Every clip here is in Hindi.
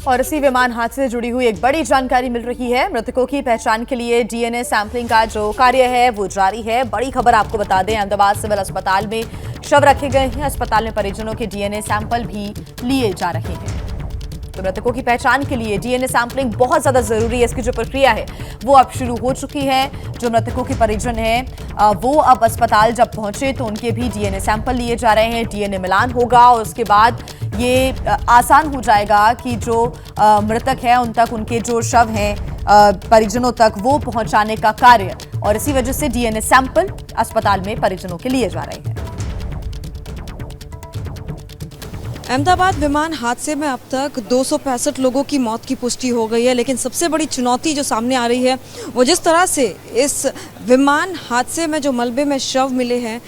और इसी विमान हादसे से जुड़ी हुई एक बड़ी जानकारी मिल रही है। मृतकों की पहचान के लिए डीएनए सैंपलिंग का जो कार्य है वो जारी है। बड़ी खबर आपको बता दें, अहमदाबाद सिविल अस्पताल में शव रखे गए हैं। अस्पताल में परिजनों के डीएनए सैंपल भी लिए जा रहे हैं। तो मृतकों की पहचान के लिए डीएनए सैंपलिंग बहुत ज्यादा जरूरी है। इसकी जो प्रक्रिया है वो अब शुरू हो चुकी है। जो मृतकों के परिजन हैं वो अब अस्पताल जब पहुंचे तो उनके भी डीएनए सैंपल लिए जा रहे हैं। डीएनए मिलान होगा और उसके बाद ये आसान हो जाएगा कि जो मृतक है उन तक, उनके जो शव हैं परिजनों तक, वो पहुंचाने का कार्य, और इसी वजह से डीएनए सैंपल अस्पताल में परिजनों के लिए जा रहे हैं। अहमदाबाद विमान हादसे में अब तक 265 लोगों की मौत की पुष्टि हो गई है, लेकिन सबसे बड़ी चुनौती जो सामने आ रही है वो जिस तरह से इस विमान हादसे में जो मलबे में शव मिले हैं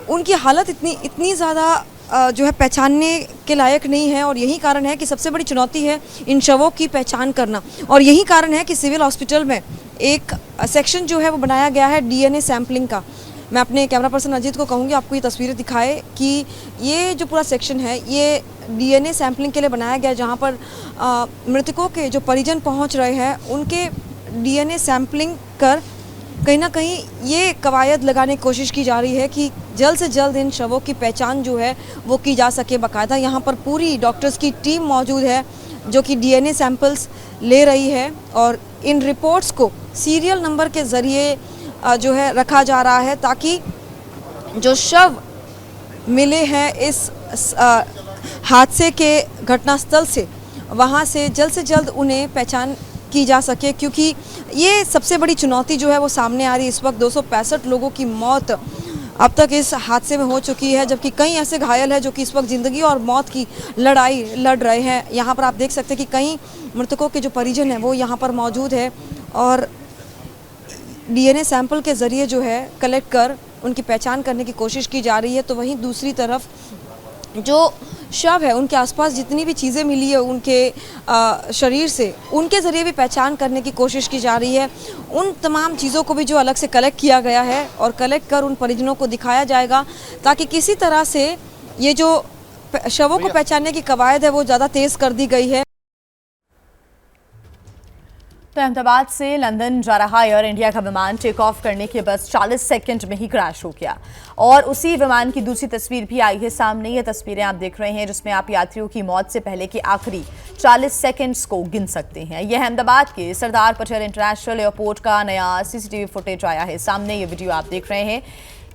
उनकी हालत इतनी ज़्यादा जो है पहचानने के लायक नहीं है। और यही कारण है कि सबसे बड़ी चुनौती है इन शवों की पहचान करना। और यही कारण है कि सिविल हॉस्पिटल में एक सेक्शन जो है वो बनाया गया है डीएनए सैंपलिंग का। मैं अपने कैमरा पर्सन अजीत को कहूँगी आपको ये तस्वीरें दिखाए कि ये जो पूरा सेक्शन है ये डीएनए सैंपलिंग के लिए बनाया गया है, जहाँ पर मृतकों के जो परिजन पहुँच रहे हैं उनके डीएनए सैंपलिंग कर कहीं ना कहीं ये कवायद लगाने की कोशिश की जा रही है कि जल्द से जल्द इन शवों की पहचान जो है वो की जा सके। बाकायदा यहाँ पर पूरी डॉक्टर्स की टीम मौजूद है जो कि डीएनए सैंपल्स ले रही है और इन रिपोर्ट्स को सीरियल नंबर के ज़रिए जो है रखा जा रहा है ताकि जो शव मिले हैं इस हादसे के घटनास्थल से वहाँ से जल्द उन्हें पहचान की जा सके, क्योंकि ये सबसे बड़ी चुनौती जो है वो सामने आ रही है। इस वक्त 265 लोगों की मौत अब तक इस हादसे में हो चुकी है, जबकि कई ऐसे घायल हैं जो कि इस वक्त ज़िंदगी और मौत की लड़ाई लड़ रहे हैं। यहाँ पर आप देख सकते हैं कि कई मृतकों के जो परिजन हैं वो यहाँ पर मौजूद है और डीएनए सैंपल के ज़रिए जो है कलेक्ट कर उनकी पहचान करने की कोशिश की जा रही है। तो वहीं दूसरी तरफ जो शव है उनके आसपास जितनी भी चीज़ें मिली है उनके शरीर से, उनके ज़रिए भी पहचान करने की कोशिश की जा रही है। उन तमाम चीज़ों को भी जो अलग से कलेक्ट किया गया है और कलेक्ट कर उन परिजनों को दिखाया जाएगा ताकि किसी तरह से ये जो शवों को पहचानने की कवायद है वो ज़्यादा तेज़ कर दी गई है। तो अहमदाबाद से लंदन जा रहा एयर इंडिया का विमान टेक ऑफ करने के बस 40 सेकंड में ही क्रैश हो गया और उसी विमान की दूसरी तस्वीर भी आई है सामने। ये तस्वीरें आप देख रहे हैं जिसमें आप यात्रियों की मौत से पहले के आखिरी 40 सेकंड्स को गिन सकते हैं। यह अहमदाबाद के सरदार पटेल इंटरनेशनल एयरपोर्ट का नया सीसीटीवी फुटेज आया है सामने। ये वीडियो आप देख रहे हैं।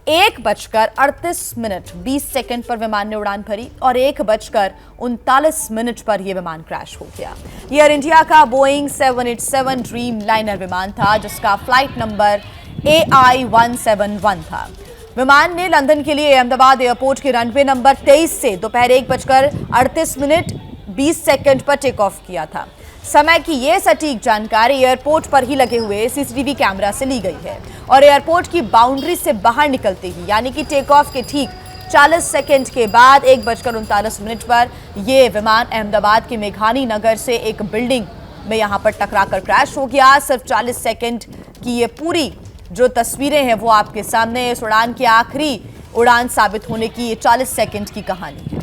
1:38:20 पर विमान ने उड़ान भरी और 1:39 पर यह विमान क्रैश हो गया। एयर इंडिया का बोइंग 787 ड्रीम लाइनर विमान था जिसका फ्लाइट नंबर AI171 था। विमान ने लंदन के लिए अहमदाबाद एयरपोर्ट के रनवे नंबर 23 से दोपहर 1:38:20 पर टेक ऑफ किया था। समय की यह सटीक जानकारी एयरपोर्ट पर ही लगे हुए सीसीटीवी कैमरा से ली गई है और एयरपोर्ट की बाउंड्री से बाहर निकलते ही यानी कि टेक ऑफ के ठीक 40 सेकंड के बाद 1:39 पर यह विमान अहमदाबाद के मेघानी नगर से एक बिल्डिंग में यहां पर टकराकर क्रैश हो गया। सिर्फ 40 सेकंड की ये पूरी जो तस्वीरें हैं वो आपके सामने। इस उड़ान की आखिरी उड़ान साबित होने की ये 40 सेकंड की कहानी है।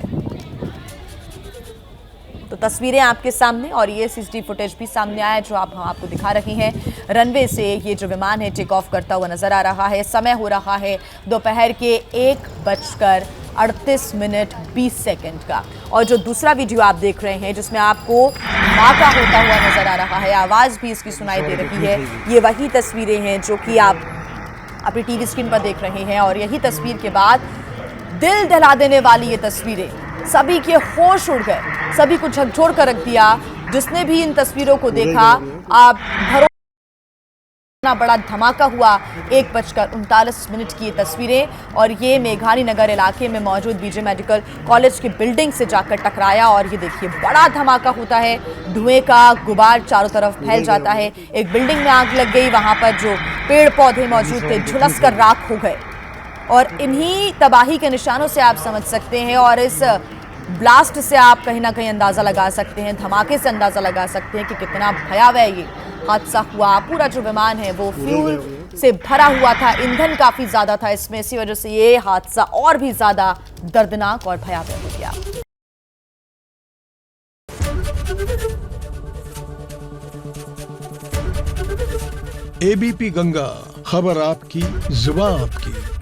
तो तस्वीरें आपके सामने और ये सीसीटीवी फुटेज भी सामने आया जो हम आपको दिखा रही हैं। रनवे से ये जो विमान है टेक ऑफ करता हुआ नजर आ रहा है। समय हो रहा है दोपहर के 1:38:20 का। और जो दूसरा वीडियो आप देख रहे हैं जिसमें आपको धमाका होता हुआ नजर आ रहा है, आवाज़ भी इसकी सुनाई दे रही है, ये वही तस्वीरें हैं जो कि आप अपनी टीवी स्क्रीन पर देख रहे हैं। और यही तस्वीर के बाद दिल दहला देने वाली ये तस्वीरें, सभी के होश उड़ गए, सभी को झकझोर कर रख दिया। जिसने भी इन तस्वीरों को देखा, आप भरोसा, बड़ा धमाका हुआ। 1:39 की ये तस्वीरें और ये मेघानी नगर इलाके में मौजूद बीजे मेडिकल कॉलेज के बिल्डिंग से जाकर टकराया और ये देखिए बड़ा धमाका होता है। धुएं का गुबार चारों तरफ फैल जाता है। एक बिल्डिंग में आग लग गई, वहां पर जो पेड़ पौधे मौजूद थे झुलस कर राख हो गए और इन्हीं तबाही के निशानों से आप समझ सकते हैं और इस ब्लास्ट से आप कहीं ना कहीं अंदाज़ा लगा सकते हैं, धमाके से अंदाज़ा लगा सकते हैं कि कितना भयावह ये हादसा हुआ। पूरा जो विमान है वो फ्यूल से भरा हुआ था, ईंधन काफ़ी ज़्यादा था इसमें, इसी वजह से ये हादसा और भी ज़्यादा दर्दनाक और भयावह हो गया। एबीपी गंगा, खबर आपकी, जुबान आपकी।